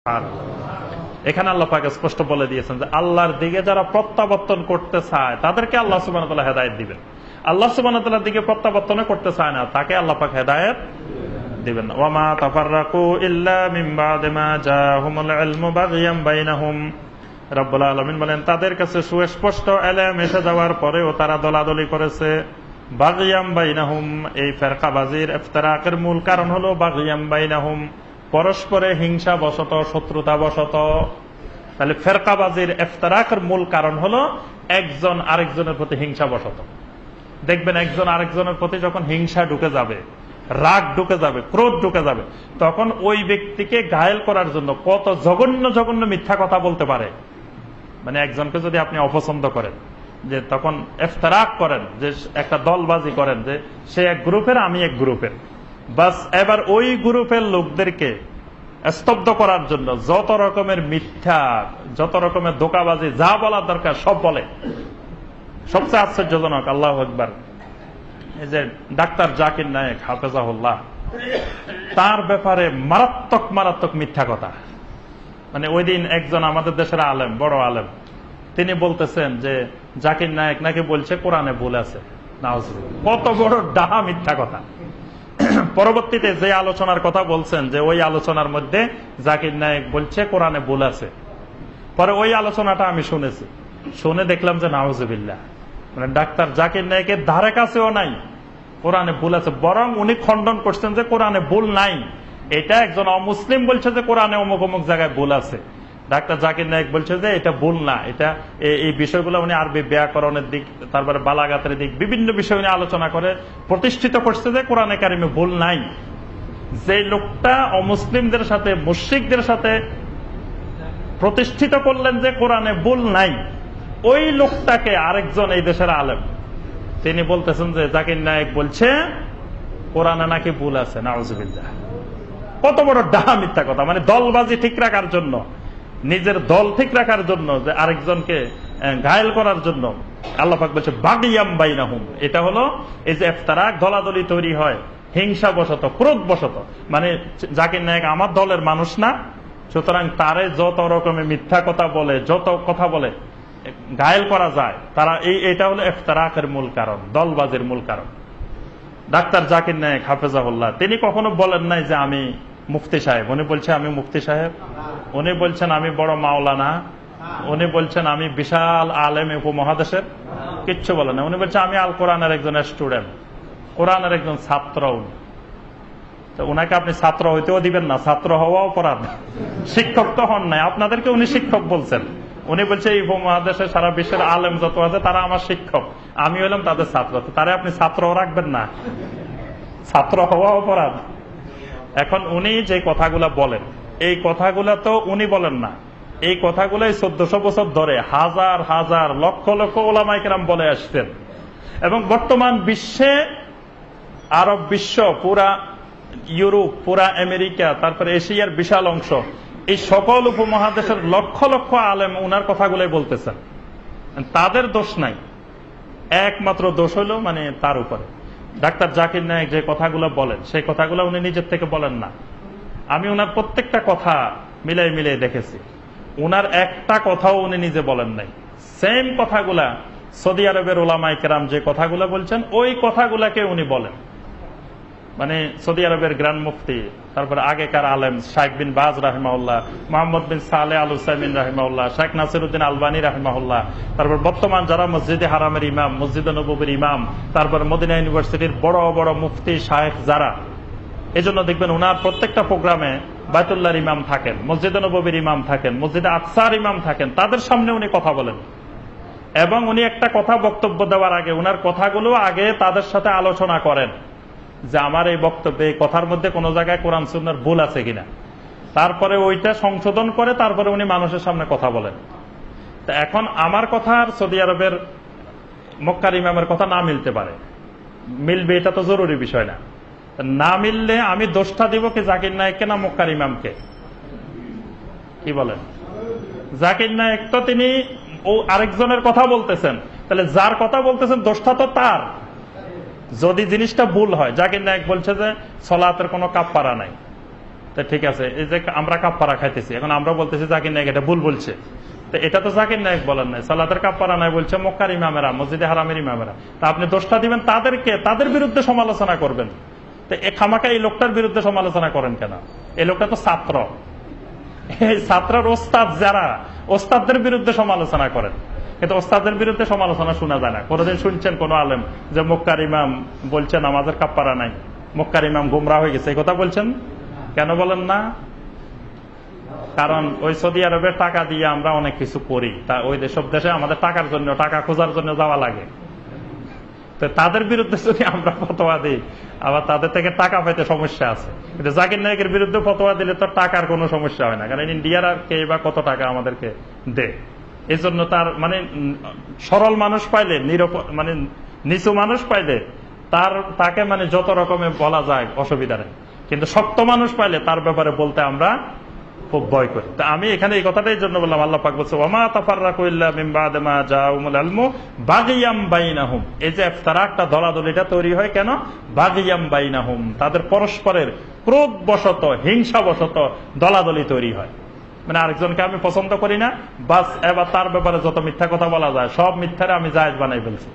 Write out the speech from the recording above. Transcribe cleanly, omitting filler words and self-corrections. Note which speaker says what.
Speaker 1: আর এখানে আল্লাহ পাক স্পষ্ট বলে দিয়েছেন যে আল্লাহর দিকে যারা প্রত্যাবর্তন করতে চায় তাদেরকে আল্লাহ সুবহানাহু ওয়া তাআলা হেদায়েত দিবেন। আল্লাহ সুবহানাহু ওয়া তাআলার দিকে প্রত্যাবর্তন করতে চায় না, তাকে আল্লাহ পাক হেদায়েত দিবেন না। ওয়া মা তাফাররাকু ইল্লা মিন বা'দি মা জাআহুমুল ইলমু বাগিয়াম বাইনাহুম। রব্বুল আলামিন বলেন, তাদের কাছে সুস্পষ্ট ইলম এসে যাওয়ার পরেও তারা দলাদলি করেছে। বাগিয়াম বাইনাহুম, এই ফিরকাবাজির ইফতিরাকের মূল কারণ হলো বাগিয়াম বাইনাহুম, পরস্পরে হিংসা বশত, শত্রুতা বশত। তাহলে ফেরকাবাজির ইফতিরাকের মূল কারণ হলো একজন আরেকজনের প্রতি হিংসা বশত। দেখবেন একজন আরেকজনের প্রতি যখন হিংসা ঢুকে যাবে, রাগ ঢুকে যাবে, ক্রোধ ঢুকে যাবে, তখন ওই ব্যক্তিকে ঘায়েল করার জন্য কত জঘন্য জঘন্য মিথ্যা কথা বলতে পারে। মানে একজনকে যদি আপনি অপছন্দ করেন, যে তখন ইফতিরাক করেন, যে একটা দলবাজি করেন, যে সে এক গ্রুপের, আমি এক গ্রুপের, বাস এবার ওই গ্রুপের লোকদেরকে স্তব্ধ করার জন্য যত রকমের মিথ্যা, যত রকমের ধোঁকাবাজি, যা বলার দরকার সব বলে। সবচেয়ে আশ্চর্যজনক, আল্লাহু আকবার, এই যে ডাক্তার জাকির নায়েক হাফেজাহুল্লাহ, তার ব্যাপারে মারাত্মক মারাত্মক মিথ্যা কথা। মানে ওই দিন একজন আমাদের দেশের আলেম, বড় আলেম, তিনি বলতেছেন যে জাকির নায়েক নাকি বলছে কোরআনে ভুল আছে। কত বড় ডাহা মিথ্যা কথা। পরবর্তীতে যে আলোচনার কথা বলছেন, যে ওই আলোচনার মধ্যে জাকির নায়েক বলছে কোরআনে ভুল আছে। পরে ওই আলোচনাটা আমি শুনেছি, শুনে দেখলাম যে নাউজুবিল্লাহ, মানে ডাক্তার জাকির নায়েকের ধারে কাছেও নাই কোরআনে ভুল আছে, বরং উনি খণ্ডন করছেন যে কোরআনে ভুল নাই। এটা একজন অমুসলিম বলছে যে কোরআনে অমুক অমুক জায়গায় ভুল আছে, ডাক্তার জাকির নায়েক বলছে যে এটা ভুল না। এটা এই বিষয়গুলো উনি আরবি ব্যাকরণের দিক, তারপরে বালাগাতের দিক, বিভিন্ন বিষয় উনি আলোচনা করে প্রতিষ্ঠিত করছে যে কোরআনে কারিমে ভুল নাই। যে লোকটা অমুসলিমদের সাথে, মুশরিকদের সাথে প্রতিষ্ঠিত করলেন যে কোরআনে ভুল নাই, ওই লোকটাকে আরেকজন এই দেশের আলেম, তিনি বলতেছেন যে জাকির নায়েক বলছে কোরআনে নাকি ভুল আছে। নাউজুবিল্লাহ, কত বড় ডাহা মিথ্যা কথা। মানে দলবাজি ঠিক রাখার জন্য, নিজের দল ঠিক রাখার জন্য, যে আরেকজনকে ঘায়েল করার জন্য আল্লাহ পাক বলছে বাগিয়াম বাইনাহুম। এটা হলো এই যে ইফতিরাক, দলাদলি তৈরি হয় হিংসা বশত, ক্রোধ বশত। মানে জাকির নায়েক আমার দলের মানুষ না, সুতরাং তারে যত রকমের মিথ্যা কথা বলে, যত কথা বলে ঘায়েল করা যায়, তারা এটা হলো ইফতিরাকের মূল কারণ, দলবাজির মূল কারণ। ডাক্তার জাকির নায়েক হাফেজাহুল্লাহ, তিনি কখনো বলেন নাই যে আমি মুফতি সাহেব। উনি বলছেন আমি মুফতি সাহেব, উনি বলছেন আমি বড় মাওলানা, উনি বলছেন আমি বিশাল আলেম উপমহাদেশের, কিচ্ছু বলেন না। উনি বলছেন আমি আল কোরআনের একজন স্টুডেন্ট, কোরআনের একজন ছাত্র। তো উনাকে আপনি ছাত্র হইতেও দিবেন না, ছাত্র হওয়া অপরাধ। শিক্ষক তো হন নাই, আপনাদেরকে উনি শিক্ষক বলছেন। উনি বলছে এই উপমহাদেশে সারা বিশ্বের আলেম যত আছে তারা আমার শিক্ষক, আমি হইলাম তাদের ছাত্র। তারা আপনি ছাত্র রাখবেন না, ছাত্র হওয়া অপরাধ। এখন উনি যে কথাগুলা বলেন, এই কথাগুলা তো উনি বলেন না, এই কথাগুলাই 1400 বছর ধরে হাজার হাজার লক্ষ লক্ষ ওলামায়ে কেরাম বলে আসছেন। এবং বর্তমান বিশ্বে, আরব বিশ্ব, পুরা ইউরোপ, পুরা আমেরিকা, তারপরে এশিয়ার বিশাল অংশ, এই সকল উপমহাদেশের লক্ষ লক্ষ আলেম উনার কথাগুলাই বলতেছেন। তাদের দোষ নাই, একমাত্র দোষ হলো মানে তার উপরে। ডাক্তার জাকির নায়েক যে কথাগুলো বলেন, সেই কথাগুলো উনি নিজের থেকে বলেন না। আমি উনার প্রত্যেকটা কথা মিলাই মিলাই দেখেছি, উনার একটা কথাও উনি নিজে বলেন নাই। সেম কথাগুলা সৌদি আরবের ওলামায়ে কেরাম যে কথাগুলো বলছেন, ওই কথাগুলাকে উনি বলেন। মানে সৌদি আরবের গ্র্যান্ড মুফতি, তারপরে আগেকার আলেম শাইখ বিন বাজ রাহিমাহুল্লাহ, মোহাম্মদ বিন সালেহ আল উসাইমিন রাহিমাহুল্লাহ, শেখ নাসিরউদ্দিন আলবানী রাহিমাহুল্লাহ, তারপর বর্তমান যারা মসজিদে হারামের ইমাম, মসজিদে নববীর ইমাম, তারপর মদিনা ইউনিভার্সিটির বড় বড় মুফতি শায়েখ যারা, এজন্য দেখবেন উনার প্রত্যেকটা প্রোগ্রামে বাইতুল্লাহর ইমাম থাকেন, মসজিদে নববীর ইমাম থাকেন, মসজিদে আকসার ইমাম থাকেন, তাদের সামনে উনি কথা বলেন। এবং উনি একটা কথা বক্তব্য দেওয়ার আগে উনার কথাগুলো আগে তাদের সাথে আলোচনা করেন, যে আমার এই বক্তব্যে এই কথার মধ্যে কোন জায়গায় কোরআন সুন্নাহর ভুল আছে কিনা। তারপরে ওইটা সংশোধন করে তারপরে উনি মানুষের সামনে কথা বলেন। তো এখন আমার কথা আর সৌদি আরবের মক্কার ইমামের কথা না মিলতে পারে, মিলবে এটা তো জরুরি বিষয় না। না মিললে আমি দোষটা দিব কি জাকির নায়েককে না মক্কার ইমামকে? কি বলেন? জাকির নায়েক তো তিনি ও আরেকজনের কথা বলতেছেন, তাহলে যার কথা বলতেছেন দোষটা তো তার। যদি জিনিসটা ভুল হয়, জাকির নায়েক বলছে যে সালাতের কোনো কাফারা নাই, তো ঠিক আছে, এই যে আমরা কাপ্পারা খাইতেছি, এখন আমরা বলতেছি জাকির নায়ক এটা ভুল বলছে, তো এটা তো জাকির নায়ক বলেন নাই, সালাতের কাপ্পারা নাই বলছে মক্কার ইমামেরা, মসজিদে হারামের ইমামেরা। তা আপনি দোষটা দিবেন তাদেরকে, তাদের বিরুদ্ধে সমালোচনা করবেন। তো খামাকা এই লোকটার বিরুদ্ধে সমালোচনা করেন কেন? এই লোকটা তো ছাত্র, এই ছাত্রের ওস্তাদ যারা, ওস্তাদদের বিরুদ্ধে সমালোচনা করেন, কিন্তু ওস্তাদের বিরুদ্ধে সমালোচনা শোনা যায় না। কোনদিন শুনছেন কোন আলেম যে মক্কার ইমাম বলছে নামাজের কাপ্পারা নাই, মক্কার ইমাম গুমরা হয়ে গেছে, এই কথা বলছেন? কেন বলেন না? কারণ ওই সৌদি আরবের টাকা দিয়ে আমরা অনেক কিছু করি, তা ওই সব দেশে আমাদের টাকার জন্য, টাকা খোঁজার জন্য যাওয়া লাগে। তো তাদের বিরুদ্ধে যদি আমরা ফতোয়া দিই, আবার তাদের থেকে টাকা পাইতে সমস্যা আছে। কিন্তু জাকির নায়কের বিরুদ্ধে ফতোয়া দিলে তো টাকার কোনো সমস্যা হয় না, কারণ ইন্ডিয়ার আর কে বা কত টাকা আমাদেরকে দেয়। এই জন্য তার মানে সরল মানুষ পাইলে, মানে নিচু মানুষ পাইলে তাকে মানে যত রকমের বলা যায় অসুবিধা নেই, কিন্তু শক্ত মানুষ পাইলে তার ব্যাপারে বলতে আমরা খুব ভয় করি। তা আমি এখানে এই কথাটাই জন্য বললাম, আল্লাহ পাক বলছে ওয়ামা তাফাররাকু ইল্লা মিন বাদি মা জাআহুমুল ইলমু বাগিয়াম বাইনাহুম। এই যে ইফতারাকটা, দলাদলিটা তৈরি হয় কেন? বাগিয়াম বাইনাহুম, তাদের পরস্পরের ক্রোধবশত, হিংসাবশত দলাদলি তৈরি হয়। মানে আরেকজনকে আমি পছন্দ করি না, বাস এবার তার ব্যাপারে যত মিথ্যা কথা বলা যায় সব মিথ্যারে আমি জায়েজ বানাই ফেলছি।